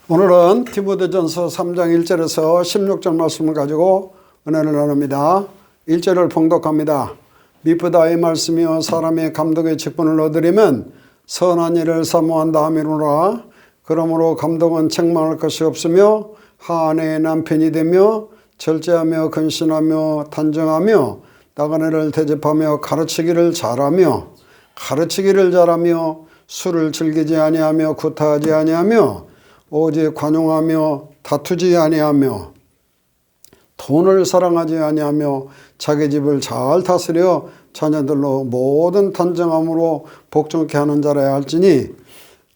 오늘은 디모데전서 3장 1절에서 16절 말씀을 가지고 은혜를 나눕니다. 1절을 봉독합니다. 미쁘다 이 말씀이여 사람의 감독의 직분을 얻으려면 선한 일을 사모한다 함이로라. 그러므로 감독은 책망할 것이 없으며 하나의 남편이 되며 절제하며 근신하며 단정하며 나그네를 대접하며 가르치기를 잘하며 술을 즐기지 아니하며 구타하지 아니하며 오직 관용하며 다투지 아니하며 돈을 사랑하지 아니하며 자기 집을 잘 다스려 자녀들로 모든 단정함으로 복종케 하는 자라야 할지니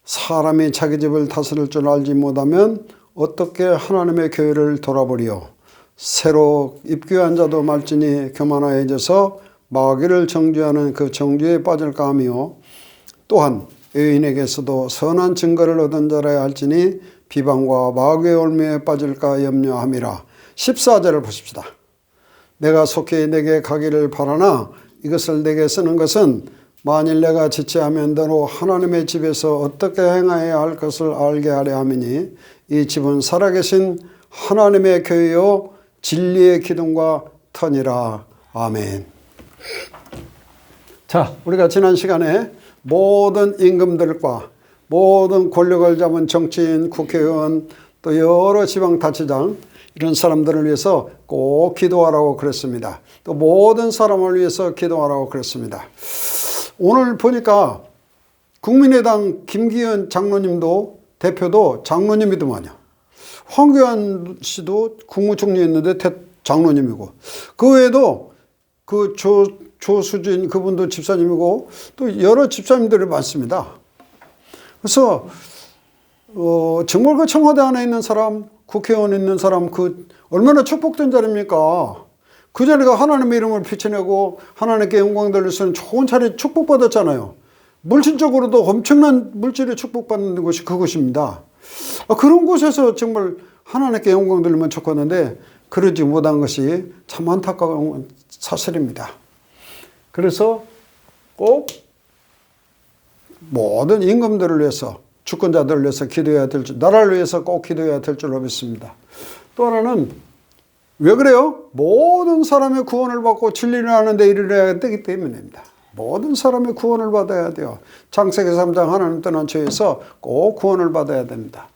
사람이 자기 집을 다스릴 줄 알지 못하면 어떻게 하나님의 교회를 돌아보리요. 새로 입교한 자도 말지니 교만하여져서 마귀를 정죄하는 그 정죄에 빠질까 하며 또한 의인에게서도 선한 증거를 얻은 자라야 할지니 비방과 마귀의 올무에 빠질까 염려함이라. 14절을 보십시다. 내가 속히 내게 가기를 바라나 이것을 내게 쓰는 것은 만일 내가 지체하면 너로 하나님의 집에서 어떻게 행하여야 할 것을 알게 하려 함이니 이 집은 살아계신 하나님의 교회요 진리의 기둥과 터니라. 아멘. 자, 우리가 지난 시간에 모든 임금들과 모든 권력을 잡은 정치인, 국회의원, 또 여러 지방자치장 이런 사람들을 위해서 꼭 기도하라고 그랬습니다. 또 모든 사람을 위해서 기도하라고 그랬습니다. 오늘 보니까 국민의당 김기현 장로님도 대표도 장로님이더만요. 황교안 씨도 국무총리였는데 장로님이고 그 외에도 그 조수진 그분도 집사님이고 또 여러 집사님들이 많습니다. 그래서 정말 그 청와대 안에 있는 사람, 국회의원에 있는 사람 그 얼마나 축복된 자리입니까? 그 자리가 하나님의 이름을 비춰내고 하나님께 영광 돌릴 수 있는 좋은 자리 축복받았잖아요. 물질적으로도 엄청난 물질의 축복받는 곳이 그곳입니다. 그런 곳에서 정말 하나님께 영광 돌리면 좋겠는데 그러지 못한 것이 참 안타까운 사실입니다. 그래서 꼭 모든 임금들을 위해서 주권자들을 위해서 기도해야 될 줄, 나라를 위해서 꼭 기도해야 될 줄로 믿습니다. 또 하나는 왜 그래요? 모든 사람의 구원을 받고 진리를 아는데 이르러야 되기 때문입니다. 모든 사람의 구원을 받아야 돼요. 창세기 3장 하나님 떠난 죄에서 꼭 구원을 받아야 됩니다.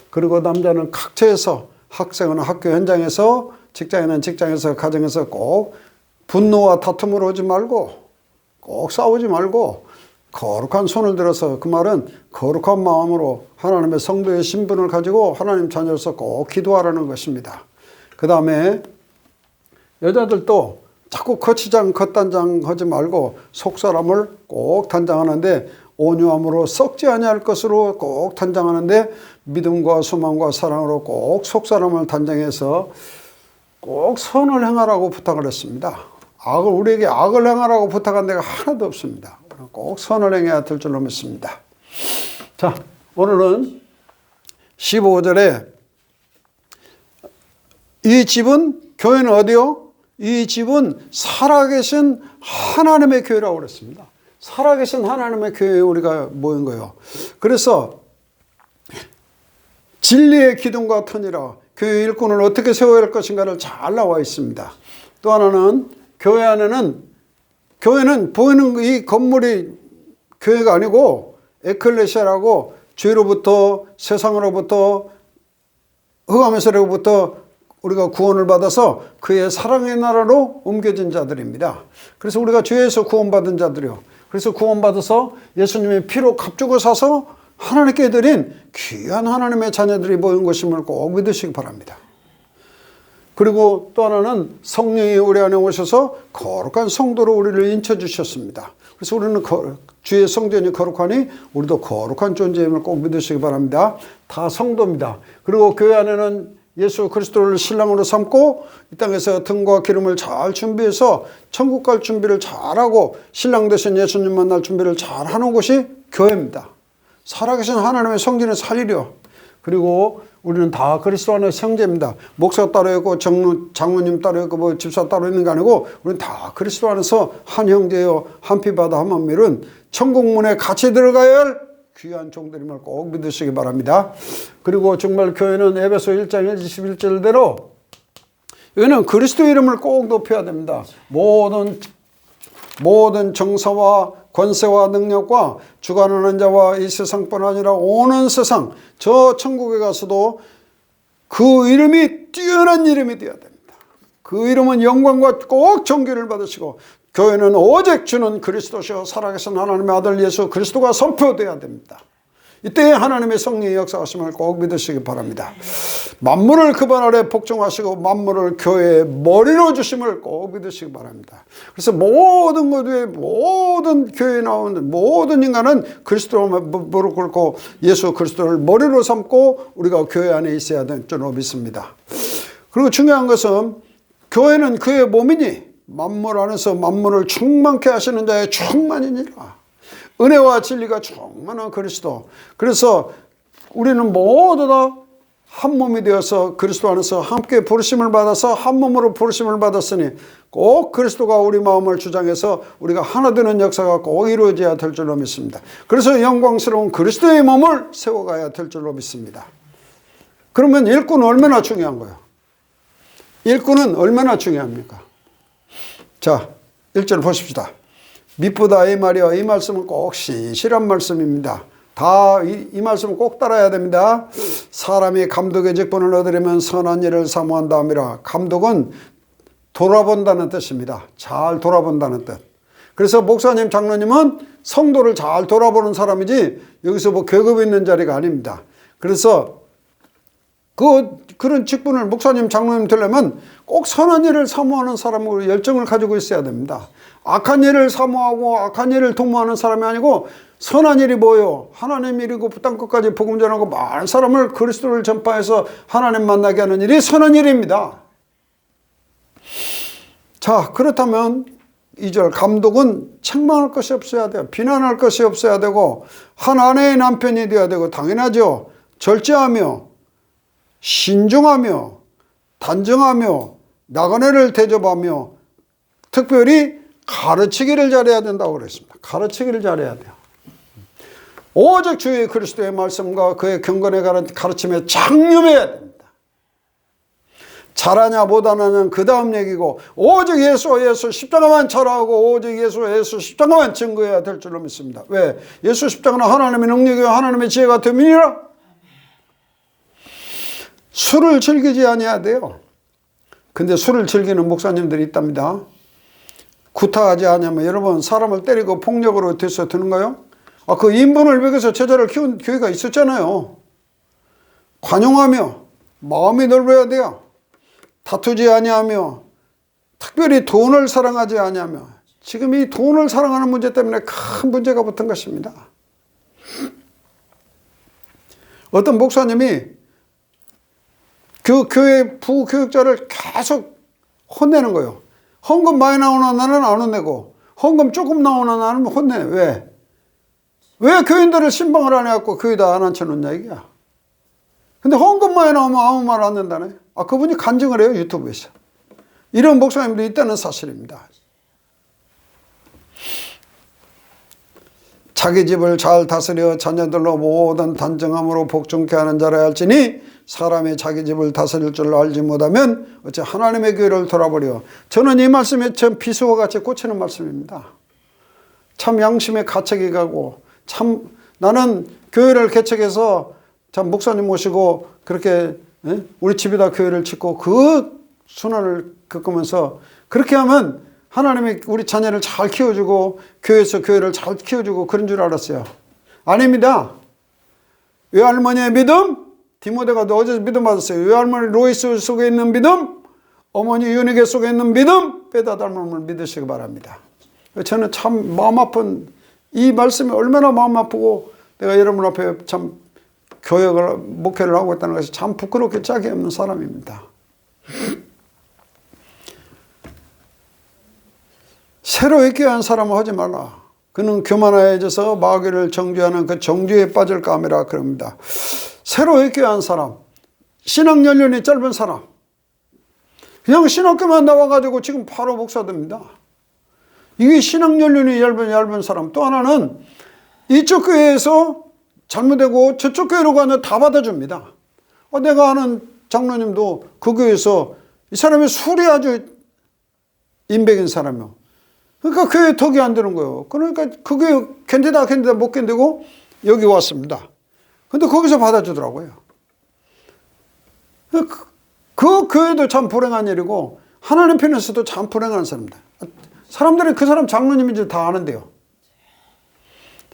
그리고 남자는 각처에서, 학생은 학교 현장에서, 직장인은 직장에서, 가정에서 꼭 분노와 다툼으로 오지 말고 꼭 싸우지 말고 거룩한 손을 들어서, 그 말은 거룩한 마음으로 하나님의 성도의 신분을 가지고 하나님 자녀로서 꼭 기도하라는 것입니다. 그 다음에 여자들도 자꾸 거치장 겉단장 하지 말고 속사람을 꼭 단장하는데 온유함으로 썩지 아니할 것으로 꼭 단장하는데 믿음과 소망과 사랑으로 꼭 속사람을 단장해서 꼭 선을 행하라고 부탁을 했습니다. 우리에게 악을 행하라고 부탁한 데가 하나도 없습니다. 꼭 선을 행해야 될 줄로 믿습니다. 자, 오늘은 15절에 이 집은, 교회는 어디요? 이 집은 살아계신 하나님의 교회라고 그랬습니다. 살아계신 하나님의 교회에 우리가 모인 거예요. 그래서 진리의 기둥과 터니라, 교회 일꾼을 어떻게 세워야 할 것인가를 잘 나와 있습니다. 또 하나는 교회는 보이는 이 건물이 교회가 아니고 에클레시아라고 죄로부터, 세상으로부터, 흑암에서로부터 우리가 구원을 받아서 그의 사랑의 나라로 옮겨진 자들입니다. 그래서 우리가 죄에서 구원받은 자들이요. 그래서 구원받아서 예수님의 피로 값주고 사서 하나님께 드린 귀한 하나님의 자녀들이 모인 것임을 꼭 믿으시기 바랍니다. 그리고 또 하나는 성령이 우리 안에 오셔서 거룩한 성도로 우리를 인쳐주셨습니다. 그래서 우리는 주의 성전이 거룩하니 우리도 거룩한 존재임을 꼭 믿으시기 바랍니다. 다 성도입니다. 그리고 교회 안에는 예수 그리스도를 신랑으로 삼고 이 땅에서 등과 기름을 잘 준비해서 천국 갈 준비를 잘하고 신랑 되신 예수님 만날 준비를 잘하는 곳이 교회입니다. 살아계신 하나님의 성전을 살리려. 그리고 우리는 다 그리스도 안에 형제입니다. 목사 따로 있고 장로님 따로 있고 집사 따로 있는 게 아니고 우리는 다 그리스도 안에서 한 형제요, 한 피 바다 한 몸일은 천국 문에 같이 들어가야 할 귀한 종들임을 꼭 믿으시기 바랍니다. 그리고 정말 교회는 에베소 1장 21절대로 여기는 그리스도 이름을 꼭 높여야 됩니다. 모든 정사와 권세와 능력과 주관하는 자와 이 세상뿐 아니라 오는 세상 저 천국에 가서도 그 이름이 뛰어난 이름이 되어야 됩니다. 그 이름은 영광과 꼭 존귀를 받으시고 교회는 오직 주는 그리스도시요 살아계신 하나님의 아들 예수 그리스도가 선포되어야 됩니다. 이때 하나님의 성령의 역사하심을 꼭 믿으시기 바랍니다. 만물을 그분 아래 복종하시고 만물을 교회의 머리로 주심을 꼭 믿으시기 바랍니다. 그래서 모든 것 위에 모든 교회에 나오는 모든 인간은 그리스도로 무릎 꿇고 예수 그리스도를 머리로 삼고 우리가 교회 안에 있어야 될 줄로 믿습니다. 그리고 중요한 것은 교회는 그의 몸이니 만물 안에서 만물을 충만케 하시는 자의 충만이니라. 은혜와 진리가 충만한 그리스도. 그래서 우리는 모두 다 한 몸이 되어서 그리스도 안에서 함께 부르심을 받아서 한 몸으로 부르심을 받았으니 꼭 그리스도가 우리 마음을 주장해서 우리가 하나 되는 역사가 꼭 이루어져야 될 줄로 믿습니다. 그래서 영광스러운 그리스도의 몸을 세워가야 될 줄로 믿습니다. 그러면 일꾼은 얼마나 중요한 거예요? 일꾼은 얼마나 중요합니까? 자, 1절 보십시다. 미쁘다 이 말이여. 이 말씀은 꼭 신실한 말씀입니다. 다 이 말씀은 꼭 따라야 됩니다. 사람이 감독의 직분을 얻으려면 선한 일을 사모한다 함이라. 감독은 돌아본다는 뜻입니다. 잘 돌아본다는 뜻. 그래서 목사님, 장로님은 성도를 잘 돌아보는 사람이지 여기서 뭐 계급 있는 자리가 아닙니다. 그래서 그런 직분을 목사님, 장로님 되려면 꼭 선한 일을 사모하는 사람으로 열정을 가지고 있어야 됩니다. 악한 일을 사모하고 악한 일을 도모하는 사람이 아니고 선한 일이 뭐예요? 하나님 일이고 땅끝까지 복음 전하고 많은 사람을 그리스도를 전파해서 하나님 만나게 하는 일이 선한 일입니다. 자, 그렇다면 2절 감독은 책망할 것이 없어야 돼요. 비난할 것이 없어야 되고 한 아내의 남편이 되어야 되고 당연하죠. 절제하며 신중하며 단정하며 나그네를 대접하며 특별히 가르치기를 잘해야 된다고 그랬습니다. 가르치기를 잘해야 돼요. 오직 주의 그리스도의 말씀과 그의 경건의 가르침에 장념해야 됩니다. 잘하냐 못하냐는 그 다음 얘기고 오직 예수 십자가만 잘하고 오직 예수 십자가만 증거해야 될 줄로 믿습니다. 왜? 예수 십자가는 하나님의 능력이요 하나님의 지혜가 됨이니라. 술을 즐기지 아니해야 돼요. 근데 술을 즐기는 목사님들이 있답니다. 구타하지 않으면 여러분 사람을 때리고 폭력으로 돼서 드는가요? 그 인분을 먹여서 제자를 키운 교회가 있었잖아요. 관용하며 마음이 넓어야 돼요. 다투지 아니하며 특별히 돈을 사랑하지 아니하며 지금 이 돈을 사랑하는 문제 때문에 큰 문제가 붙은 것입니다. 어떤 목사님이 그 교회 부교육자를 계속 혼내는 거예요. 헌금 많이 나오는 나는 안 혼내고 헌금 조금 나오는 나는 혼내. 왜 교인들을 신방을 안 해갖고 교회다 안 앉혀놓냐 이게야. 근데 헌금 많이 나오면 아무 말 안 된다네. 그분이 간증을 해요 유튜브에서. 이런 목사님도 있다는 사실입니다. 자기 집을 잘 다스려 자녀들로 모든 단정함으로 복종케 하는 자라 할지니 사람이 자기 집을 다스릴 줄 알지 못하면 어째 하나님의 교회를 돌아버려. 저는 이 말씀에 참 비수와 같이 꽂히는 말씀입니다. 참 양심의 가책이 가고 참 나는 교회를 개척해서 참 목사님 모시고 그렇게 우리 집에다 교회를 짓고 그 순환을 겪으면서 그렇게 하면 하나님이 우리 자녀를 잘 키워주고 교회에서 교회를 잘 키워주고 그런 줄 알았어요. 아닙니다. 외할머니의 믿음, 디모데가 어제 믿음 받았어요. 외할머니 로이스 속에 있는 믿음, 어머니 윤희계 속에 있는 믿음, 빼다 닮음을 믿으시기 바랍니다. 저는 참 마음 아픈 이 말씀이 얼마나 마음 아프고 내가 여러분 앞에 참 교역을 목회를 하고 있다는 것이 참 부끄럽게 짝이 없는 사람입니다. 새로 있게 한 사람은 하지 말라. 그는 교만해져서 마귀를 정죄하는 그 정죄에 빠질까 함이라 그럽니다. 새로 있게 한 사람, 신학 연륜이 짧은 사람, 그냥 신학교만 나와가지고 지금 바로 목사됩니다. 이게 신학 연륜이 얇은 사람. 또 하나는 이쪽 교회에서 잘못되고 저쪽 교회로 가면 다 받아줍니다. 내가 아는 장로님도 그 교회에서 이 사람이 술이 아주 인백인 사람이요. 그러니까 교회에 덕이 안 되는 거예요. 그러니까 그 교회 견디다 못 견디고 여기 왔습니다. 근데 거기서 받아주더라고요. 그 교회도 참 불행한 일이고 하나님 편에서도 참 불행한 사람들. 사람들이 그 사람 장로님인지 다 아는데요.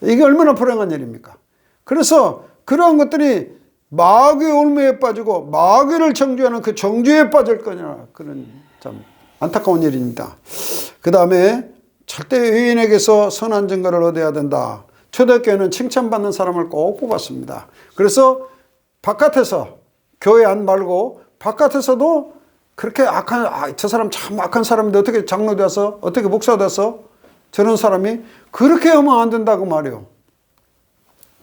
이게 얼마나 불행한 일입니까? 그래서 그러한 것들이 마귀의 올무에 빠지고 마귀를 정죄하는 그 정죄에 빠질 거냐, 그런 참 안타까운 일입니다. 그 다음에 절대 의인에게서 선한 증거를 얻어야 된다. 초대교회는 칭찬받는 사람을 꼭 뽑았습니다. 그래서 바깥에서, 교회 안 말고 바깥에서도 그렇게 저 사람 참 악한 사람인데 어떻게 장로 돼서, 어떻게 목사 돼서 저런 사람이 그렇게 하면 안 된다고 말이에요.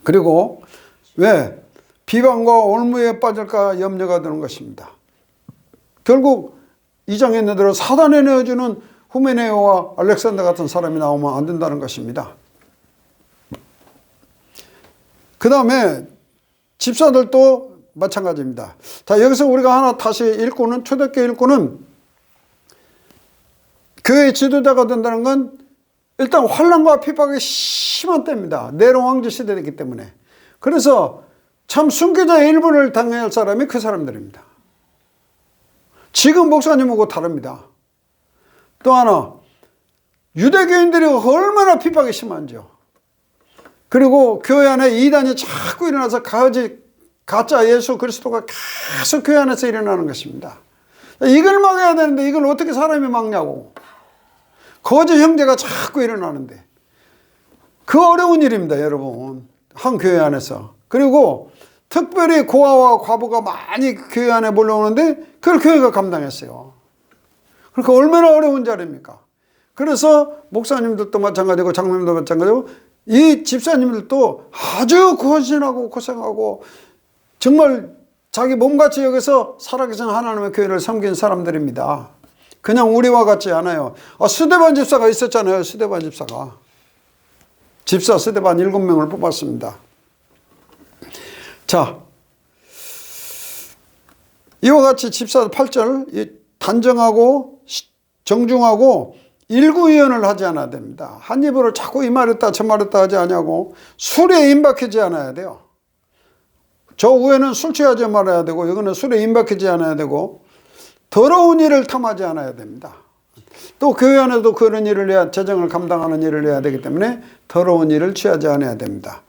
그리고 왜? 비방과 올무에 빠질까 염려가 드는 것입니다. 결국 2장에 있는 대로 사단에 내어주는 후메네오와 알렉산더 같은 사람이 나오면 안 된다는 것입니다. 그 다음에 집사들도 마찬가지입니다. 자, 여기서 우리가 하나 다시 읽고는, 초대교회 읽고는 교회 지도자가 된다는 건 일단 환난과 핍박이 심한 때입니다. 네로 황제 시대이기 때문에. 그래서 참 순교자의 일부를 당해야 할 사람이 그 사람들입니다. 지금 목사님하고 다릅니다. 또 하나, 유대교인들이 얼마나 핍박이 심한지요. 그리고 교회 안에 이단이 자꾸 일어나서 가짜 예수 그리스도가 계속 교회 안에서 일어나는 것입니다. 이걸 막아야 되는데 이걸 어떻게 사람이 막냐고. 거짓 형제가 자꾸 일어나는데. 그 어려운 일입니다, 여러분. 한 교회 안에서. 그리고 특별히 고아와 과부가 많이 교회 안에 몰려오는데 그걸 교회가 감당했어요. 그러니까 얼마나 어려운 자리입니까? 그래서 목사님들도 마찬가지고 장로님도 마찬가지고 이 집사님들도 아주 헌신하고 고생하고 정말 자기 몸같이 여기서 살아계신 하나님의 교회를 섬긴 사람들입니다. 그냥 우리와 같지 않아요. 스데반 집사가 있었잖아요. 스데반 집사가. 집사 스데반 7명을 뽑았습니다. 자, 이와 같이 집사 8절 단정하고 정중하고 일구의연을 하지 않아야 됩니다. 한 입으로 자꾸 이 말했다 저 말했다 하지 않냐고. 술에 임박하지 않아야 돼요. 저 위에는 술 취하지 말아야 되고 여기는 술에 임박하지 않아야 되고 더러운 일을 탐하지 않아야 됩니다. 또 교회 안에도 그런 일을 해야, 재정을 감당하는 일을 해야 되기 때문에 더러운 일을 취하지 않아야 됩니다.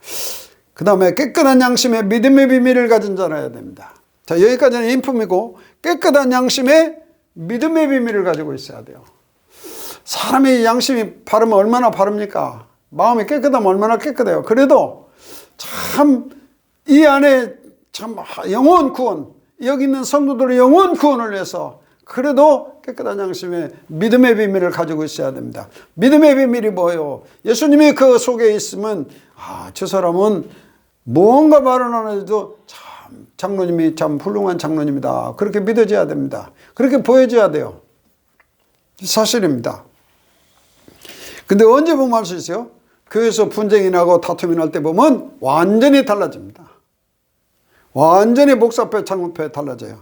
그 다음에 깨끗한 양심에 믿음의 비밀을 가진 자라야 됩니다. 자, 여기까지는 인품이고 깨끗한 양심에 믿음의 비밀을 가지고 있어야 돼요. 사람의 양심이 바르면 얼마나 바릅니까? 마음이 깨끗하면 얼마나 깨끗해요. 그래도 참 이 안에 참 영원 구원, 여기 있는 성도들의 영원 구원을 위해서 그래도 깨끗한 양심에 믿음의 비밀을 가지고 있어야 됩니다. 믿음의 비밀이 뭐예요? 예수님이 그 속에 있으면 저 사람은 뭔가 말은 안 해도 참 장로님이 참 훌륭한 장로님이다. 그렇게 믿어져야 됩니다. 그렇게 보여져야 돼요. 사실입니다. 근데 언제 보면 알 수 있어요? 교회에서 분쟁이 나고 다툼이 날 때 보면 완전히 달라집니다. 완전히 목사패 장로패 달라져요.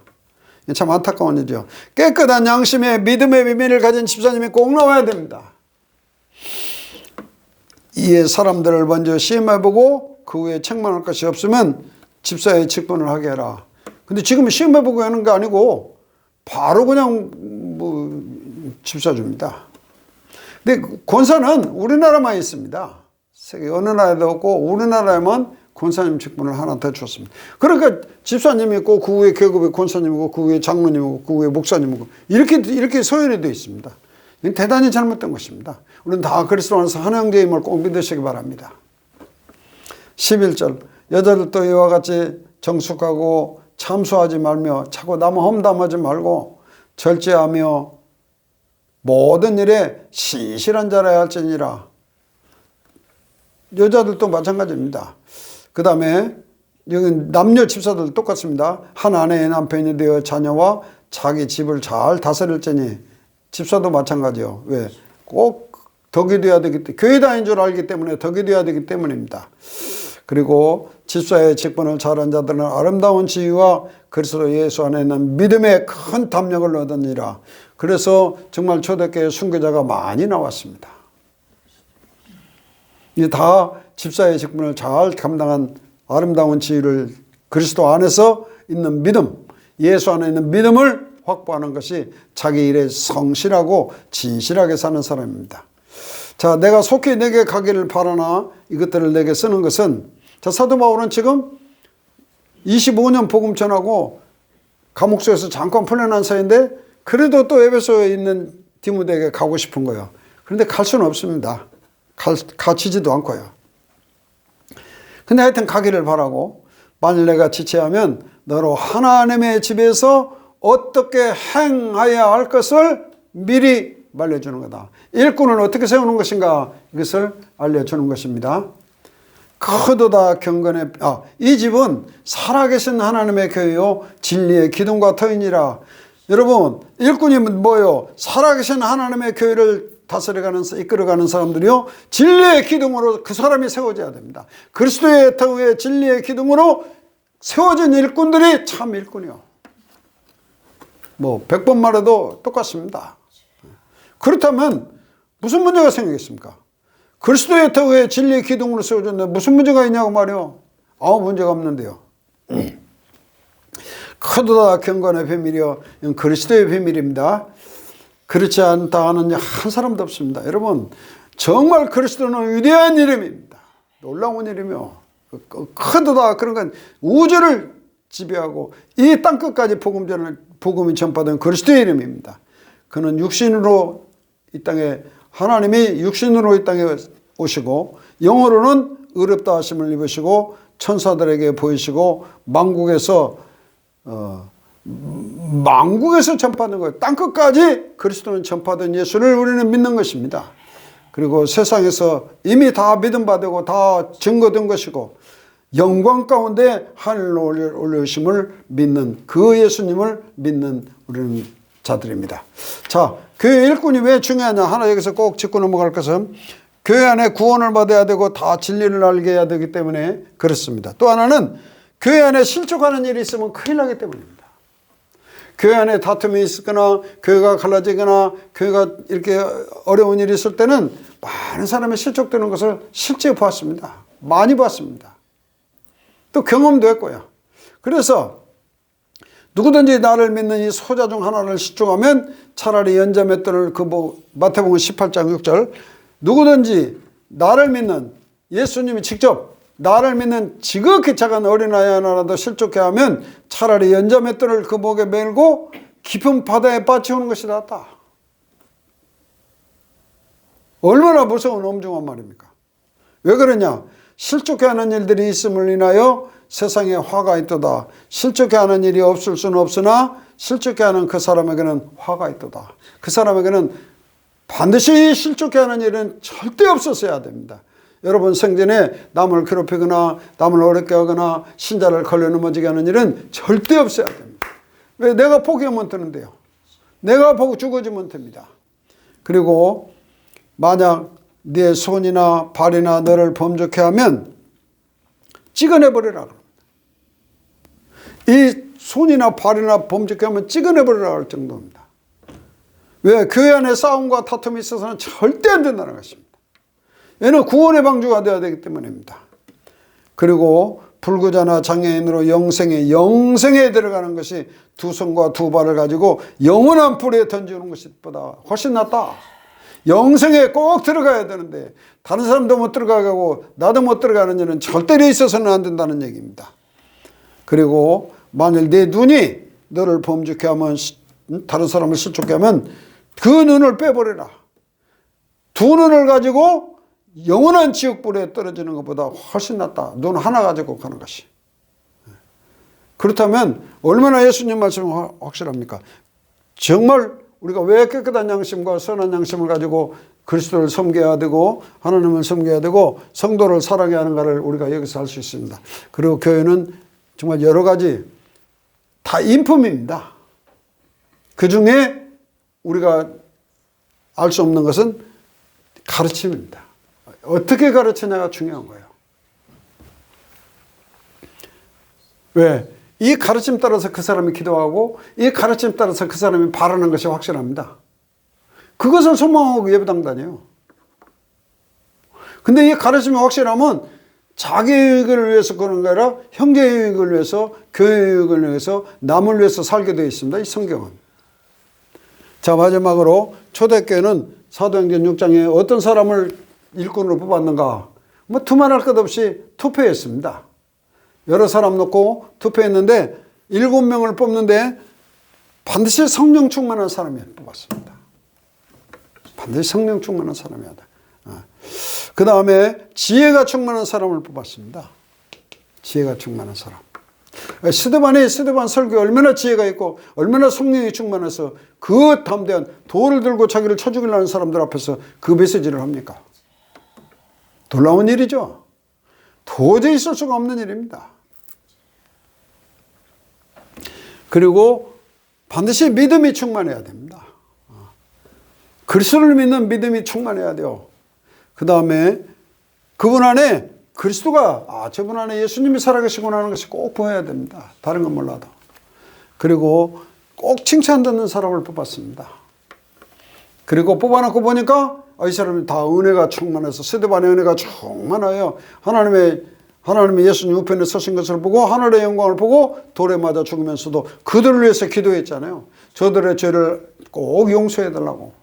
참 안타까운 일이죠. 깨끗한 양심에 믿음의 비밀을 가진 집사님이 꼭 나와야 됩니다. 이에 사람들을 먼저 시험해보고 그 후에 책망할 것이 없으면 집사의 직분을 하게 해라. 근데 지금 시험해보고 하는 게 아니고 바로 그냥 집사 줍니다. 근데 권사는 우리나라만 있습니다. 세계 어느 나라에도 없고 우리나라에만 권사님 직분을 하나 더 줬습니다. 그러니까 집사님이 있고 그 위에 계급의 권사님이고 그 위에 장로님이고 그 위에 목사님이고 이렇게 서열이 되어 있습니다. 이건 대단히 잘못된 것입니다. 우리는 다 그리스도 안에서 한 형제임을 꼭 믿으시기 바랍니다. 11절 여자들도 이와 같이 정숙하고 참수하지 말며 자꾸 남을 험담하지 말고 절제하며 모든 일에 신실한 자라야 할지니라. 여자들도 마찬가지입니다. 그 다음에 여기 남녀 집사들 똑같습니다. 한 아내의 남편이 되어 자녀와 자기 집을 잘 다스릴지니. 집사도 마찬가지요. 왜? 꼭 덕이 되어야 되기 때문에, 교회 다닌 줄 알기 때문에 덕이 되어야 되기 때문입니다. 그리고 집사의 직분을 잘한 자들은 아름다운 지위와 그리스도 예수 안에 있는 믿음의 큰 담력을 얻으니라. 그래서 정말 초대교회 순교자가 많이 나왔습니다. 이게 다 집사의 직분을 잘 감당한 아름다운 지위를 그리스도 안에서 있는 믿음, 예수 안에 있는 믿음을 확보하는 것이 자기 일에 성실하고 진실하게 사는 사람입니다. 자, 내가 속히 내게 가기를 바라나 이것들을 내게 쓰는 것은, 자, 사도 바울은 지금 25년 복음 전하고 감옥 속에서 잠깐 풀려난 사이인데 그래도 또 에베소에 있는 디모데에게 가고 싶은 거예요. 그런데 갈 수는 없습니다. 갇히지도 않고요. 근데 하여튼 가기를 바라고, 만일 내가 지체하면 너로 하나님의 집에서 어떻게 행하여야 할 것을 미리 말려주는 거다. 일꾼을 어떻게 세우는 것인가, 이것을 알려주는 것입니다. 크도다 경건의, 이 집은 살아계신 하나님의 교회요 진리의 기둥과 터이니라. 여러분, 일꾼이 뭐예요? 살아계신 하나님의 교회를 다스려가는, 이끌어가는 사람들이요 진리의 기둥으로 그 사람이 세워져야 됩니다. 그리스도의 터에 진리의 기둥으로 세워진 일꾼들이 참 일꾼이요. 뭐 100번 말해도 똑같습니다. 그렇다면 무슨 문제가 생기겠습니까? 그리스도의 터에 진리의 기둥으로 세워졌는데 무슨 문제가 있냐고 말이요. 아무 문제가 없는데요. 크도다 경건의 비밀이요, 이건 그리스도의 비밀입니다. 그렇지 않다 하는 한 사람도 없습니다. 여러분, 정말 그리스도는 위대한 이름입니다. 놀라운 이름이요. 크도다, 그런 건 우주를 지배하고 이 땅끝까지 복음이 전파된 그리스도의 이름입니다. 그는 육신으로 이 땅에, 하나님이 육신으로 이 땅에 오시고 영으로는 의롭다 하심을 입으시고 천사들에게 보이시고 만국에서 전파하는 거예요. 땅끝까지 그리스도는 전파된 예수를 우리는 믿는 것입니다. 그리고 세상에서 이미 다 믿음 받고 다 증거된 것이고 영광 가운데 하늘로 올려오심을 믿는 그 예수님을 믿는 우리는 자들입니다. 자, 교회 일꾼이 왜 중요하냐? 하나 여기서 꼭 짚고 넘어갈 것은, 교회 안에 구원을 받아야 되고 다 진리를 알게 해야 되기 때문에 그렇습니다. 또 하나는 교회 안에 실족하는 일이 있으면 큰일 나기 때문입니다. 교회 안에 다툼이 있거나 교회가 갈라지거나 교회가 이렇게 어려운 일이 있을 때는 많은 사람이 실족되는 것을 실제 봤습니다. 많이 봤습니다. 또 경험도 했고요. 그래서 누구든지 나를 믿는 이 소자 중 하나를 실족하면 차라리 연자 맷돌을, 마태복음 18장 6절, 누구든지 나를 믿는, 예수님이 직접 나를 믿는 지극히 작은 어린아이 하나라도 실족해 하면 차라리 연자 맷돌을 그 목에 메고 깊은 바다에 빠치우는 것이 낫다. 얼마나 무서운 엄중한 말입니까? 왜 그러냐? 실족해 하는 일들이 있음을 인하여 세상에 화가 있도다. 실족해 하는 일이 없을 수는 없으나 실족해 하는 그 사람에게는 화가 있도다. 그 사람에게는 반드시 실족해 하는 일은 절대 없었어야 됩니다. 여러분, 생전에 남을 괴롭히거나 남을 어렵게 하거나 신자를 걸려 넘어지게 하는 일은 절대 없어야 됩니다. 왜? 내가 포기하면 되는데요. 내가 보고 죽어지면 됩니다. 그리고 만약 네 손이나 발이나 너를 범죄케 하면 찍어내버리라. 이 손이나 발이나 범죄케 하면 찍어내버리라 할 정도입니다. 왜? 교회 안에 싸움과 다툼이 있어서는 절대 안 된다는 것입니다. 얘는 구원의 방주가 되어야 되기 때문입니다. 그리고 불구자나 장애인으로 영생에 들어가는 것이 두 손과 두 발을 가지고 영원한 불에 던지는 것보다 훨씬 낫다. 영생에 꼭 들어가야 되는데 다른 사람도 못 들어가고 나도 못 들어가는 일은 절대로 있어서는 안 된다는 얘기입니다. 그리고 만일 내 눈이 너를 범죄케 하면, 다른 사람을 실족케 하면 그 눈을 빼버려라. 두 눈을 가지고 영원한 지옥불에 떨어지는 것보다 훨씬 낫다. 눈 하나 가지고 가는 것이. 그렇다면 얼마나 예수님 말씀이 확실합니까? 정말 우리가 왜 깨끗한 양심과 선한 양심을 가지고 그리스도를 섬겨야 되고 하나님을 섬겨야 되고 성도를 사랑해야 하는가를 우리가 여기서 알 수 있습니다. 그리고 교회는 정말 여러 가지 다 인품입니다. 그 중에 우리가 알 수 없는 것은 가르침입니다. 어떻게 가르치냐가 중요한 거예요. 왜? 이 가르침 따라서 그 사람이 기도하고 이 가르침 따라서 그 사람이 바라는 것이 확실합니다. 그것을 소망하고 예배당단이에요. 근데 이 가르침이 확실하면 자기 이익을 위해서 그런 게 아니라 형제 이익을 위해서, 교회 이익을 위해서, 남을 위해서 살게 되어 있습니다. 이 성경은. 자, 마지막으로 초대교회는 사도행전 6장에 어떤 사람을 일꾼으로 뽑았는가? 뭐 두말할 것 없이 투표했습니다. 여러 사람 놓고 투표했는데 7명을 뽑는데 반드시 성령 충만한 사람이 뽑았습니다. 반드시 성령 충만한 사람이야 돼. 그 다음에 지혜가 충만한 사람을 뽑았습니다. 지혜가 충만한 사람. 스데반 설교에 얼마나 지혜가 있고 얼마나 성령이 충만해서 그 담대한 돌을 들고 자기를 쳐 죽이려는 사람들 앞에서 그 메시지를 합니까? 놀라운 일이죠. 도저히 있을 수가 없는 일입니다. 그리고 반드시 믿음이 충만해야 됩니다. 그리스도를 믿는 믿음이 충만해야 돼요. 그 다음에 그분 안에 그리스도가 저분 안에 예수님이 살아계시구나 하는 것이 꼭 보여야 됩니다. 다른 건 몰라도. 그리고 꼭 칭찬 듣는 사람을 뽑았습니다. 그리고 뽑아놓고 보니까 이 사람이 다 은혜가 충만해서 스데반의 은혜가 충만해요. 하나님의 예수님 우편에 서신 것을 보고 하늘의 영광을 보고 돌에 맞아 죽으면서도 그들을 위해서 기도했잖아요. 저들의 죄를 꼭 용서해달라고.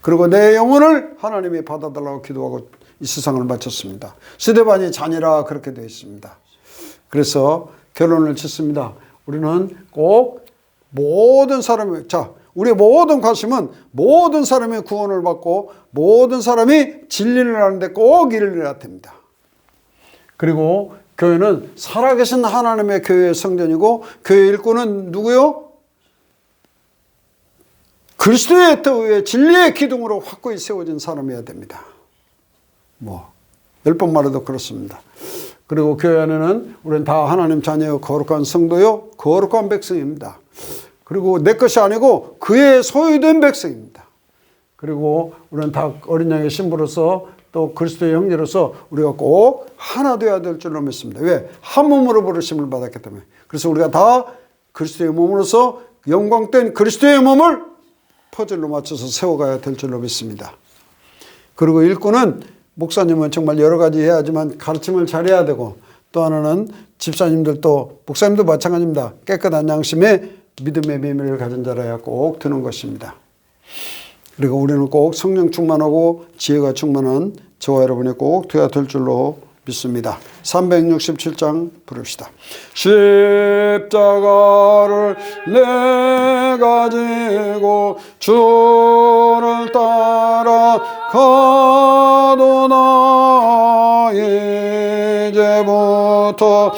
그리고 내 영혼을 하나님이 받아달라고 기도하고 이 세상을 마쳤습니다. 스데반이 잔이라 그렇게 되어 있습니다. 그래서 결론을 짓습니다. 우리는 꼭 모든 사람이, 우리의 모든 관심은 모든 사람의 구원을 받고 모든 사람이 진리를 하는데 꼭 이를 해야 됩니다. 그리고 교회는 살아계신 하나님의 교회의 성전이고 교회 일꾼은 누구요? 그리스도의 뜻 위에 진리의 기둥으로 확고히 세워진 사람이어야 됩니다. 10번 말해도 그렇습니다. 그리고 교회 안에는 우리는 다 하나님 자녀요 거룩한 성도요 거룩한 백성입니다. 그리고 내 것이 아니고 그의 소유된 백성입니다. 그리고 우리는 다 어린 양의 신부로서 또 그리스도의 형제로서 우리가 꼭 하나 되어야 될 줄로 믿습니다. 왜? 한 몸으로 부르심을 받았기 때문에. 그래서 우리가 다 그리스도의 몸으로서 영광된 그리스도의 몸을 퍼즐로 맞춰서 세워가야 될 줄로 믿습니다. 그리고 일꾼은 목사님은 정말 여러 가지 해야지만 가르침을 잘해야 되고 또 하나는 집사님들도 목사님도 마찬가지입니다. 깨끗한 양심에 믿음의 비밀을 가진 자라야 꼭 드는 것입니다. 그리고 우리는 꼭 성령 충만하고 지혜가 충만한 저와 여러분이 꼭 되어야 될 줄로 믿습니다. 367장 부릅시다. 십자가를 내가 지고 주를 따라가도나 이제부터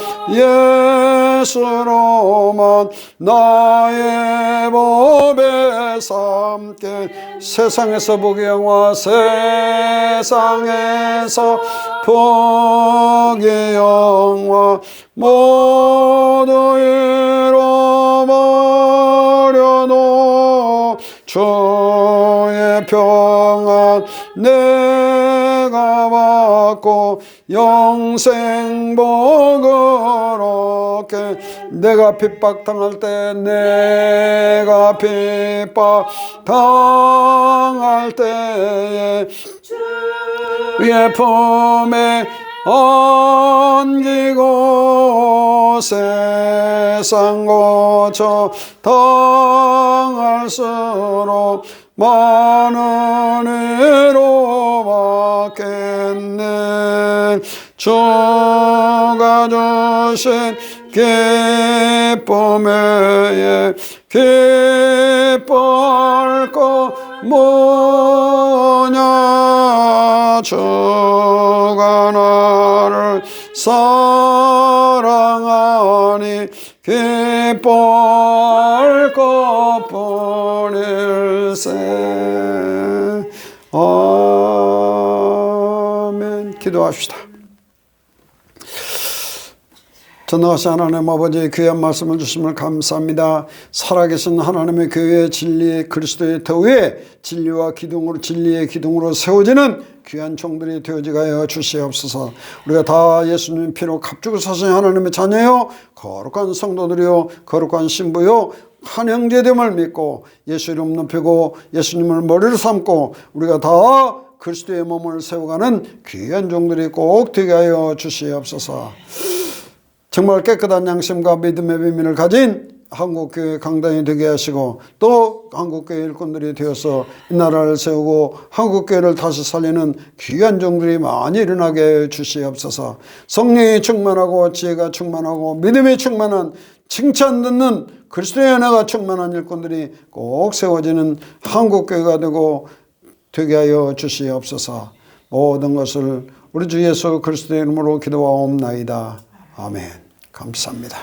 예수로만 나의 법에 삼게 세상에서 복의 영화 세상에서 복의 영화 모두 잃어버려도 주의 평안 내가 받고 영생 복을 얻게 내가 핍박당할 때 내가 핍박당할 때에 주의 품에 안기고 세상 고쳐 당할수록 많은 위로 받겠네. 주가 주신 기쁨에 기뻐할 것 뭐냐. 주가 나를 사랑하니 기뻐할 것뿐일세. 아멘. 기도합시다. 전능하신 하나님 아버지, 귀한 말씀을 주심을 감사합니다. 살아계신 하나님의 교회 진리의 그리스도의 터 위에 진리와 기둥으로, 진리의 기둥으로 세워지는 귀한 종들이 되어지게 하여 주시옵소서. 우리가 다 예수님 피로 값주고 사신 하나님의 자녀요, 거룩한 성도들이요, 거룩한 신부요, 한 형제됨을 믿고 예수 이름 높이고 예수님을 머리로 삼고 우리가 다 그리스도의 몸을 세워가는 귀한 종들이 꼭 되게 하여 주시옵소서. 정말 깨끗한 양심과 믿음의 비밀을 가진 한국교회 강단이 되게 하시고, 또 한국교회 일꾼들이 되어서 이 나라를 세우고 한국교회를 다시 살리는 귀한 종들이 많이 일어나게 해 주시옵소서. 성령이 충만하고 지혜가 충만하고 믿음이 충만한, 칭찬 듣는 그리스도의 은혜가 충만한 일꾼들이 꼭 세워지는 한국교회가 되게 하여 주시옵소서. 모든 것을 우리 주 예수 그리스도의 이름으로 기도하옵나이다. 아멘. 감사합니다.